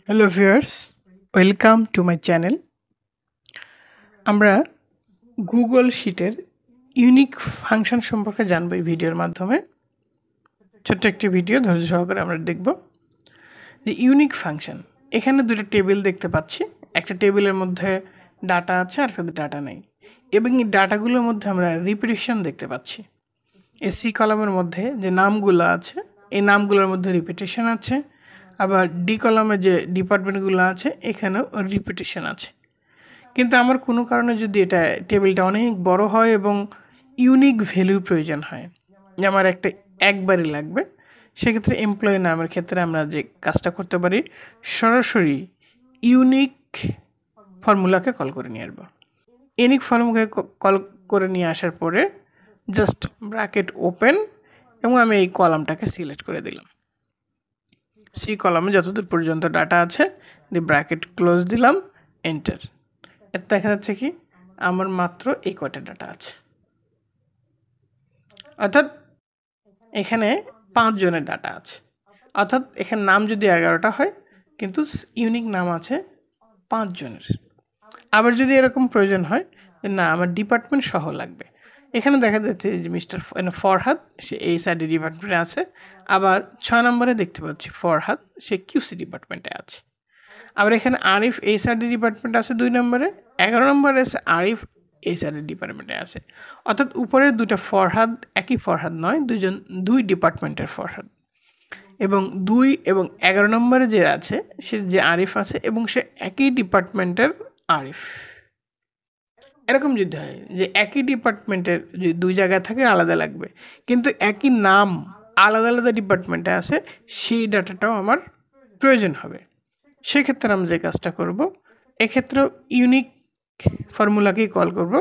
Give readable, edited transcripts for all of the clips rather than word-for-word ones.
Hello viewers, welcome to my channel. আমরা Google শিটের unique function সম্পর্কে জানবো এই ভিডিওর মাধ্যমে। ছোট্ট একটি ভিডিও ধৈর্য সহকারে আমরা দেখব যে ইউনিক ফাংশন। এখানে দুটো টেবিল দেখতে পাচ্ছি, একটা টেবিলের মধ্যে ডাটা আছে আর একটা ডাটা নেই, এবং এই ডাটাগুলোর মধ্যে আমরা রিপিটেশন দেখতে পাচ্ছি। এই সি কলামের মধ্যে যে নামগুলো আছে এই নামগুলোর মধ্যে রিপিটেশন আছে, আবার ডি কলামে যে ডিপার্টমেন্টগুলো আছে এখানেও রিপিটেশন আছে। কিন্তু আমার কোনো কারণে যদি এটা টেবিলটা অনেক বড় হয় এবং ইউনিক ভ্যালুর প্রয়োজন হয়, যে আমার একটা একবারই লাগবে, সেক্ষেত্রে এমপ্লয়ি নামের ক্ষেত্রে আমরা যে কাজটা করতে পারি, সরাসরি ইউনিক ফর্মুলাকে কল করে নিয়ে আসবো। ইউনিক ফর্মুলাকে কল করে নিয়ে আসার পরে জাস্ট ব্র্যাকেট ওপেন এবং আমি এই কলামটাকে সিলেক্ট করে দিলাম। সি কলামে যতদূর পর্যন্ত ডাটা আছে দিয়ে ব্র্যাকেট ক্লোজ দিলাম, এন্টার। এতে দেখা যাচ্ছে কি আমার মাত্র এই কয়টা ডাটা আছে, অর্থাৎ এখানে 5 জনের ডাটা আছে। অর্থাৎ এখানে নাম যদি 11টা হয় কিন্তু ইউনিক নাম আছে 5 জনের। আবার যদি এরকম প্রয়োজন হয় যে না আমার ডিপার্টমেন্ট সহ লাগবে, এখানে দেখা যাচ্ছে যে মিস্টার ফরহাদ সে এই সাইডে ডিপার্টমেন্টে আছে, আবার 6 নম্বরে দেখতে পাচ্ছি ফরহাদ সে কিউসি ডিপার্টমেন্টে আছে। আবার এখানে আরিফ এই সাইডের ডিপার্টমেন্টে আছে 2 নম্বরে, 11 নম্বরে আছে আরিফ এই সাইডের ডিপার্টমেন্টে আছে। অর্থাৎ উপরের দুটো ফরহাদ একই ফরহাদ নয়, দুই ডিপার্টমেন্টের ফরহাদ। এবং 2 এবং 11 নম্বরে যে আছে সে যে আরিফ আছে এবং সে একই ডিপার্টমেন্টের আরিফ। এরকম যদি হয় যে একই ডিপার্টমেন্টের যদি 2 জায়গায় থাকে আলাদা লাগবে, কিন্তু একই নাম আলাদা আলাদা ডিপার্টমেন্টে আছে, সেই ডাটাটাও আমার প্রয়োজন হবে। সেক্ষেত্রে আমরা যে কাজটা করব, এক্ষেত্রেও ইউনিক ফর্মুলাকেই কল করব,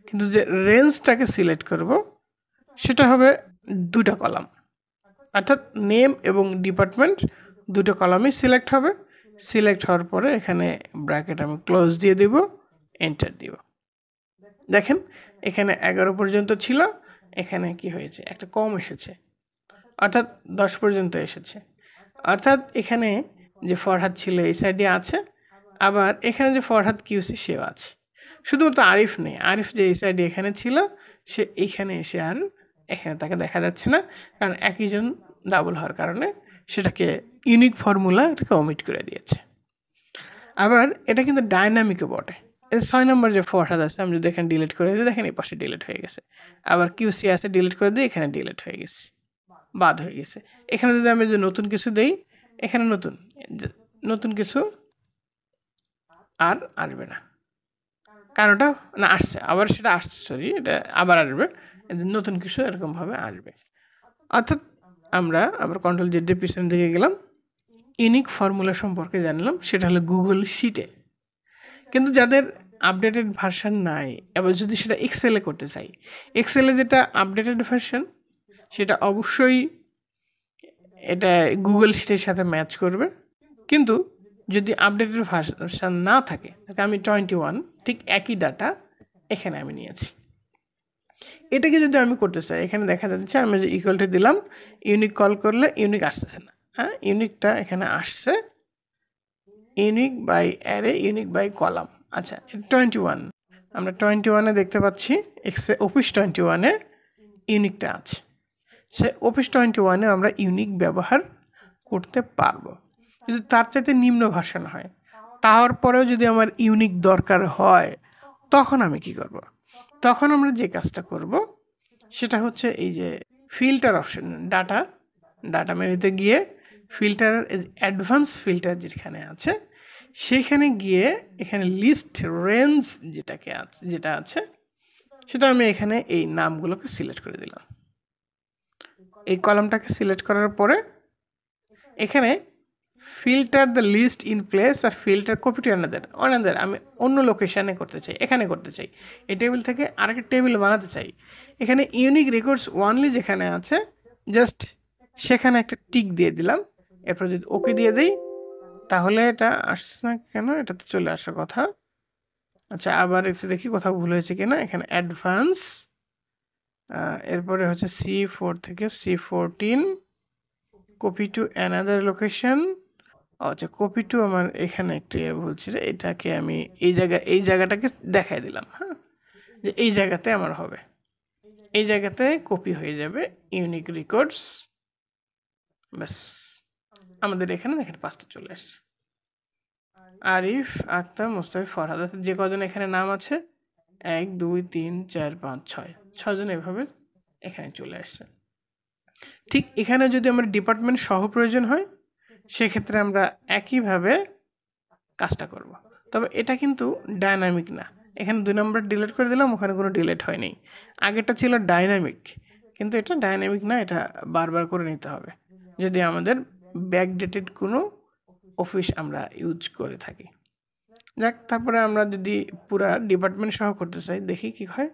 কিন্তু যে রেঞ্জটাকে সিলেক্ট করব সেটা হবে 2টা কলাম, অর্থাৎ নেম এবং ডিপার্টমেন্ট 2টো কলামই সিলেক্ট হবে। সিলেক্ট হওয়ার পরে এখানে ব্র্যাকেট আমি ক্লোজ দিয়ে দেব, এন্টার দিব। দেখেন এখানে 11 পর্যন্ত ছিল, এখানে কি হয়েছে একটা কম এসেছে, অর্থাৎ 10 পর্যন্ত এসেছে। অর্থাৎ এখানে যে ফরহাদ ছিল এই সাইডে আছে, আবার এখানে যে ফরহাদ কিউসি সেও আছে। শুধুমাত্র আরিফ নেই, আরিফ যে এই সাইডে এখানে ছিল সে এইখানে এসে আর এখানে তাকে দেখা যাচ্ছে না, কারণ একইজন ডাবল হওয়ার কারণে সেটাকে ইউনিক ফর্মুলা এটাকে অমিট করে দিয়েছে। আবার এটা কিন্তু ডাইনামিকও বটে। 6 নম্বর যে ফরহাদ আছে আমি যদি এখানে ডিলিট করে দিই, দেখেন এই পাশে ডিলিট হয়ে গেছে। আবার কিউসি আছে ডিলিট করে দিই, এখানে ডিলিট হয়ে গেছে, বাদ হয়ে গেছে। এখানে যদি আমি যে নতুন কিছু দেই, এখানে নতুন কিছু আর আসবে না, কারণ ওটা না আসছে, আবার সেটা আসছে, সরি এটা আবার আসবে, নতুন কিছু এরকমভাবে আসবে। অর্থাৎ আমরা আবার কন্ট্রোল জেড দিয়ে পিছনের দিকে গেলাম, ইউনিক ফর্মুলা সম্পর্কে জানলাম, সেটা হলো গুগল শিটে। কিন্তু যাদের আপডেটেড ভার্সন নাই, এবার যদি সেটা এক্সেলে করতে চাই, এক্সেলে যেটা আপডেটেড ভার্সন সেটা অবশ্যই এটা গুগল শিটের সাথে ম্যাচ করবে। কিন্তু যদি আপডেটেড ভার্সন না থাকে, আমি 21 ঠিক একই ডাটা এখানে আমি নিয়েছি। এটাকে যদি আমি করতে চাই, এখানে দেখা যাচ্ছে আমি যে ইকুয়ালটি দিলাম, ইউনিক কল করলে ইউনিক আসতেছে না, হ্যাঁ ইউনিকটা এখানে আসছে, unique by array, unique by column. আচ্ছা 21 আমরা 21-এ দেখতে পাচ্ছি, অফিস 21-এ ইউনিকটা আছে। সে অফিস 21-এ আমরা ইউনিক ব্যবহার করতে পারবো। যদি তার চাইতে নিম্ন ভার্সন হয়, তারপরেও যদি আমার ইউনিক দরকার হয়, তখন আমি কি করব? তখন আমরা যে কাজটা করব সেটা হচ্ছে এই যে ফিল্টার অপশন, ডাটা মেনুতে গিয়ে ফিল্টার, অ্যাডভান্স ফিল্টার যেখানে আছে সেখানে গিয়ে এখানে লিস্ট রেঞ্জ যেটা আছে সেটা আমি এখানে এই নামগুলোকে সিলেক্ট করে দিলাম। এই কলামটাকে সিলেক্ট করার পরে এখানে filter the list in place আর ফিল্টার কপি টু অ্যানাদার আমি অন্য লোকেশানে করতে চাই, এখানে করতে চাই, এই টেবিল থেকে আরেকটা টেবিল বানাতে চাই। এখানে ইউনিক রেকর্ডস ওয়ানলি যেখানে আছে জাস্ট সেখানে একটা টিক দিয়ে দিলাম। এরপর যদি ওকে দিয়ে দিই তাহলে এটা আসছে না কেন, এটা তো চলে আসার কথা। আচ্ছা আবার একটু দেখি কোথাও ভুল হয়েছে কিনা। এখানে অ্যাডভান্স, এরপরে হচ্ছে C4 থেকে C14 copy to another location আচ্ছা, কপি টু আমার এখানে একটু ভুল ছিল, এটাকে আমি এই জায়গাটাকে দেখাই দিলাম। হ্যাঁ, যে এই জায়গাতে আমার হবে, এই জায়গাতে কপি হয়ে যাবে ইউনিক রেকর্ডস। ব্যাস, আমাদের এখানে দেখেন 5টা চলে আসছে। আরিফ, আক্তার, মোস্তাফিজ, ফরহাদ, যে কজন এখানে নাম আছে 1 2 3 4 5 6, 6জন এভাবে এখানে চলে আসছে। ঠিক এখানে যদি আমার ডিপার্টমেন্ট সহ প্রয়োজন হয় সেক্ষেত্রে আমরা একইভাবে কাজটা করব। তবে এটা কিন্তু ডায়নামিক না। এখানে 2 নম্বর ডিলিট করে দিলাম, ওখানে কোনো ডিলিট হয়নি। আগেরটা ছিল ডায়নামিক, কিন্তু এটা ডায়নামিক না, এটা বারবার করে নিতে হবে যদি আমাদের ব্যাকডেটেড কোনো অফিস আমরা ইউজ করে থাকি। যাক, তারপরে আমরা যদি পুরা ডিপার্টমেন্ট সহ করতে চাই, দেখি কি হয়।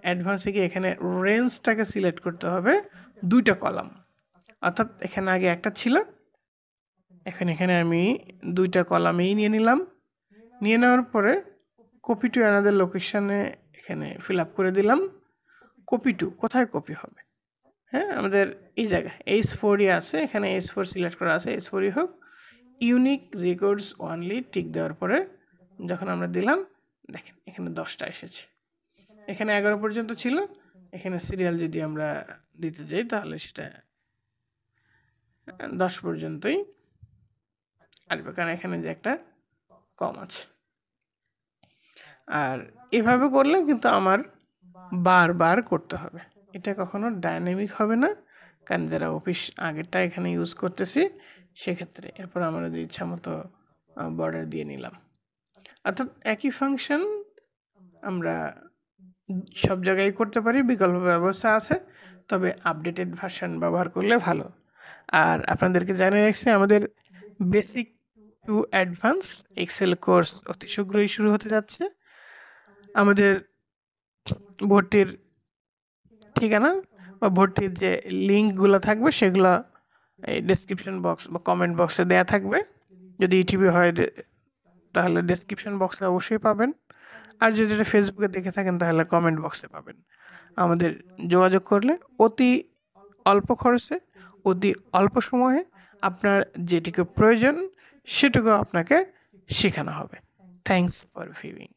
অ্যাডভান্সে গিয়ে এখানে রেঞ্জটাকে সিলেক্ট করতে হবে 2টা কলাম, অর্থাৎ এখানে আগে একটা ছিল, এখানে আমি 2টা কলামেই নিয়ে নিলাম। নিয়ে নেওয়ার পরে কপি টু অ্যানাদার লোকেশানে এখানে ফিল আপ করে দিলাম। কপি টু কোথায় কপি হবে? হ্যাঁ, আমাদের এই জায়গায় H4ই আছে, এখানে H4 সিলেক্ট করা আছে, H4ই হোক। ইউনিক রেকর্ডস অনলি টিক দেওয়ার পরে যখন আমরা দিলাম, দেখেন এখানে 10টা এসেছে। এখানে 11 পর্যন্ত ছিল, এখানে সিরিয়াল যদি আমরা দিতে যাই তাহলে সেটা 10 পর্যন্তই আসবে, কারণ এখানে যে একটা কম আছে। আর এভাবে করলে কিন্তু আমার বারবার করতে হবে, এটা কখনো ডায়নামিক হবে না, কারণ যারা অফিস আগেরটা এখানে ইউজ করতেছি সেক্ষেত্রে। এরপর আমরা ইচ্ছা মতো বর্ডার দিয়ে নিলাম, অর্থাৎ একই ফাংশন আমরা সব জায়গায় করতে পারি, বিকল্প ব্যবস্থা আছে, তবে আপডেটেড ভার্সন ব্যবহার করলে ভালো। আর আপনাদেরকে জানিয়ে রাখছি, আমাদের basic to advance excel course অতি শীঘ্রই শুরু হতে যাচ্ছে। আমাদের ভর্তির ঠিকানা বা ভর্তির যে লিঙ্কগুলো থাকবে সেগুলো এই ডেসক্রিপশন বক্স বা কমেন্ট বক্সে দেওয়া থাকবে। যদি ইউটিউবে হয় তাহলে ডেসক্রিপশন বক্সে অবশ্যই পাবেন, আর যদি এটা ফেসবুকে দেখে থাকেন তাহলে কমেন্ট বক্সে পাবেন। আমাদের যোগাযোগ করলে অতি অল্প খরচে, অতি অল্প সময়ে আপনার যেটুকু প্রয়োজন সেটুকু আপনাকে শেখানো হবে। Thanks for viewing.